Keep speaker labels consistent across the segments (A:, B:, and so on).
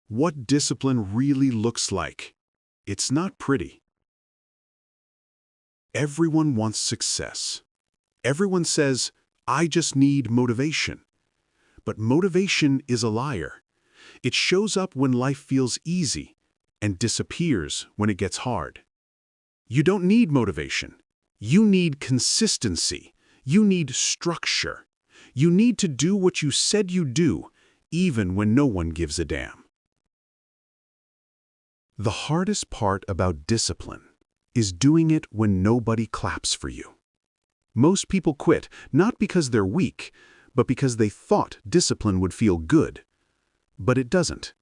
A: What discipline really looks like. It's not pretty. Everyone wants success. Everyone says, I just need motivation. But motivation is a liar. It shows up when life feels easy and disappears when it gets hard. You don't need motivation. You need consistency. You need structure. You need to do what you said you'd do, even when no one gives a damn. The hardest part about discipline is doing it when nobody claps for you. Most people quit not because they're weak, but because they thought discipline would feel good. But it doesn't.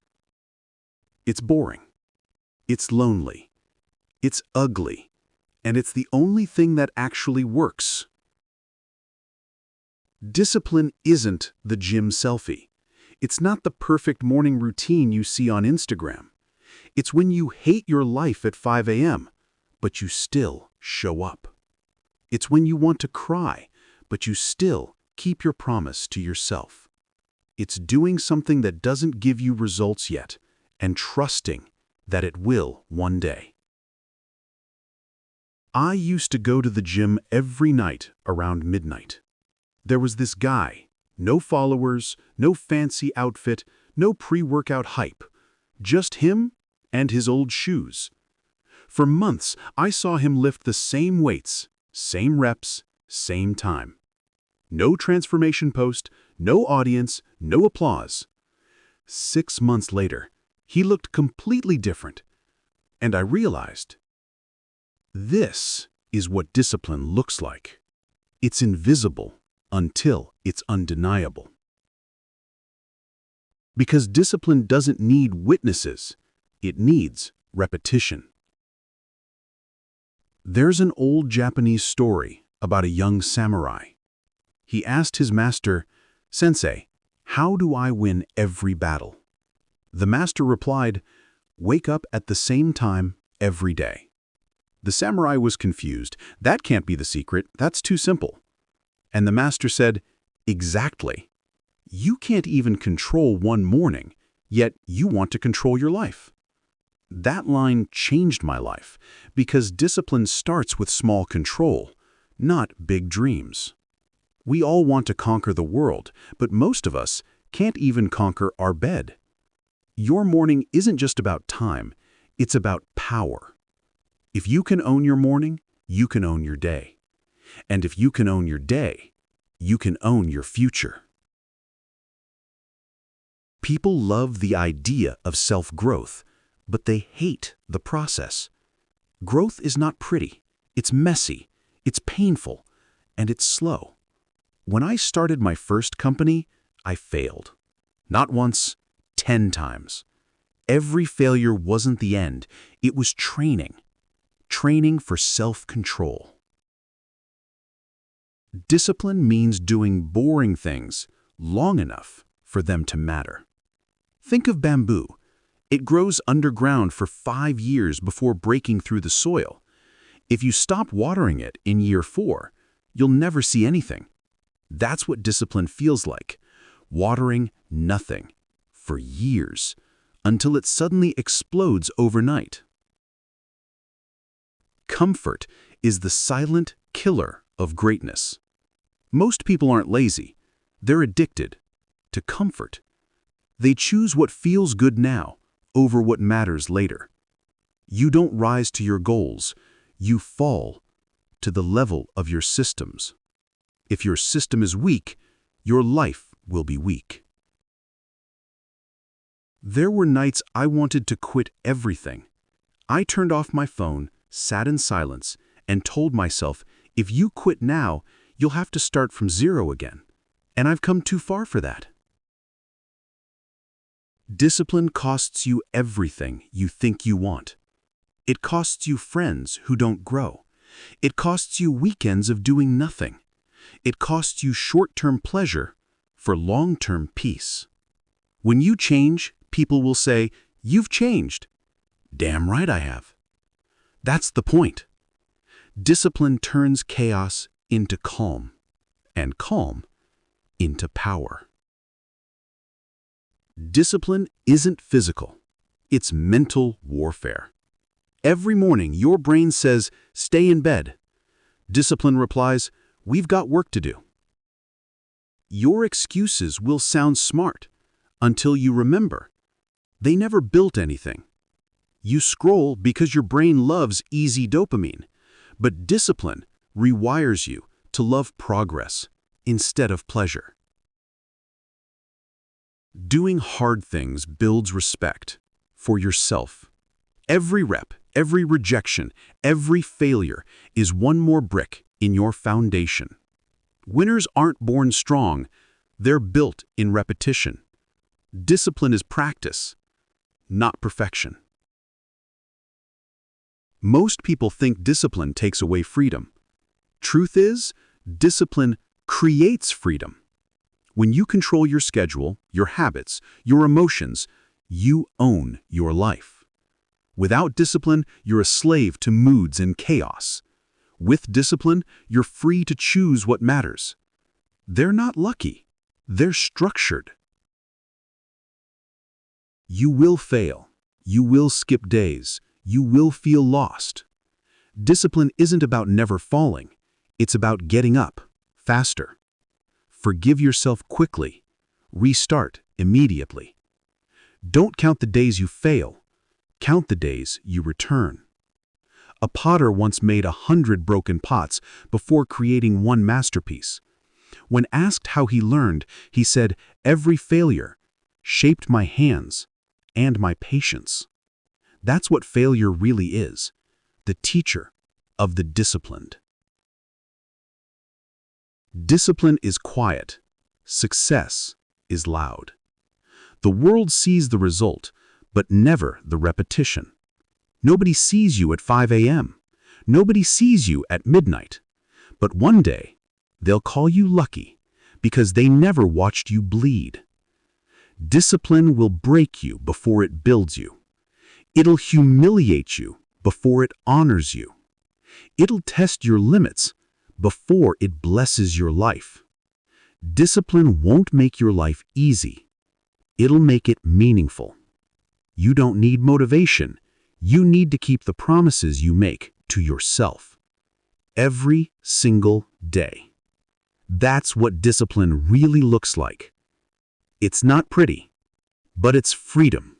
A: It's boring. It's lonely. It's ugly. And it's the only thing that actually works. Discipline isn't the gym selfie. It's not the perfect morning routine you see on Instagram. It's when you hate your life at 5 a.m., but you still show up. It's when you want to cry, but you still keep your promise to yourself. It's doing something that doesn't give you results yet and trusting that it will one day. I used to go to the gym every night around midnight. There was this guy, no followers, no fancy outfit, no pre-workout hype, just him and his old shoes. For months, I saw him lift the same weights, same reps, same time. No transformation post, no audience, no applause. 6 months later, he looked completely different, and I realized, this is what discipline looks like. It's invisible until it's undeniable. Because discipline doesn't need witnesses, it needs repetition. There's an old Japanese story about a young samurai. He asked his master, "Sensei, how do I win every battle?" The master replied, "Wake up at the same time every day." The samurai was confused. That can't be the secret. That's too simple. And the master said, "Exactly. You can't even control one morning, yet you want to control your life." That line changed my life, because discipline starts with small control, not big dreams. We all want to conquer the world, but most of us can't even conquer our bed. Your morning isn't just about time, it's about power. If you can own your morning, you can own your day. And if you can own your day, you can own your future. People love the idea of self-growth, but they hate the process. Growth is not pretty. It's messy, it's painful, and it's slow. When I started my first company, I failed. Not once, 10 times. Every failure wasn't the end. It was training. Training for self-control. Discipline means doing boring things long enough for them to matter. Think of bamboo. It grows underground for 5 years before breaking through the soil. If you stop watering it in year 4, you'll never see anything. That's what discipline feels like. Watering nothing for years until it suddenly explodes overnight. Comfort is the silent killer of greatness. Most people aren't lazy. They're addicted to comfort. They choose what feels good now over what matters later. You don't rise to your goals. You fall to the level of your systems. If your system is weak, your life will be weak. There were nights I wanted to quit everything. I turned off my phone, sat in silence, and told myself, if you quit now, you'll have to start from zero again. And I've come too far for that. Discipline costs you everything you think you want. It costs you friends who don't grow. It costs you weekends of doing nothing. It costs you short-term pleasure for long-term peace. When you change, people will say, "You've changed." Damn right I have. That's the point. Discipline turns chaos into calm, and calm into power. Discipline isn't physical. It's mental warfare. Every morning, your brain says, "Stay in bed." Discipline replies, "We've got work to do." Your excuses will sound smart until you remember. They never built anything. You scroll because your brain loves easy dopamine, but discipline rewires you to love progress instead of pleasure. Doing hard things builds respect for yourself. Every rep, every rejection, every failure is one more brick in your foundation. Winners aren't born strong, they're built in repetition. Discipline is practice, not perfection. Most people think discipline takes away freedom. Truth is, discipline creates freedom. When you control your schedule, your habits, your emotions, you own your life. Without discipline, you're a slave to moods and chaos. With discipline, you're free to choose what matters. They're not lucky. They're structured. You will fail. You will skip days. You will feel lost. Discipline isn't about never falling. It's about getting up faster. Forgive yourself quickly. Restart immediately. Don't count the days you fail. Count the days you return. A potter once made 100 broken pots before creating one masterpiece. When asked how he learned, he said, "Every failure shaped my hands and my patience." That's what failure really is, the teacher of the disciplined. Discipline is quiet. Success is loud. The world sees the result, but never the repetition. Nobody sees you at 5 a.m. Nobody sees you at midnight. But one day, they'll call you lucky because they never watched you bleed. Discipline will break you before it builds you. It'll humiliate you before it honors you. It'll test your limits before it blesses your life. Discipline won't make your life easy. It'll make it meaningful. You don't need motivation. You need to keep the promises you make to yourself. Every single day. That's what discipline really looks like. It's not pretty, but it's freedom.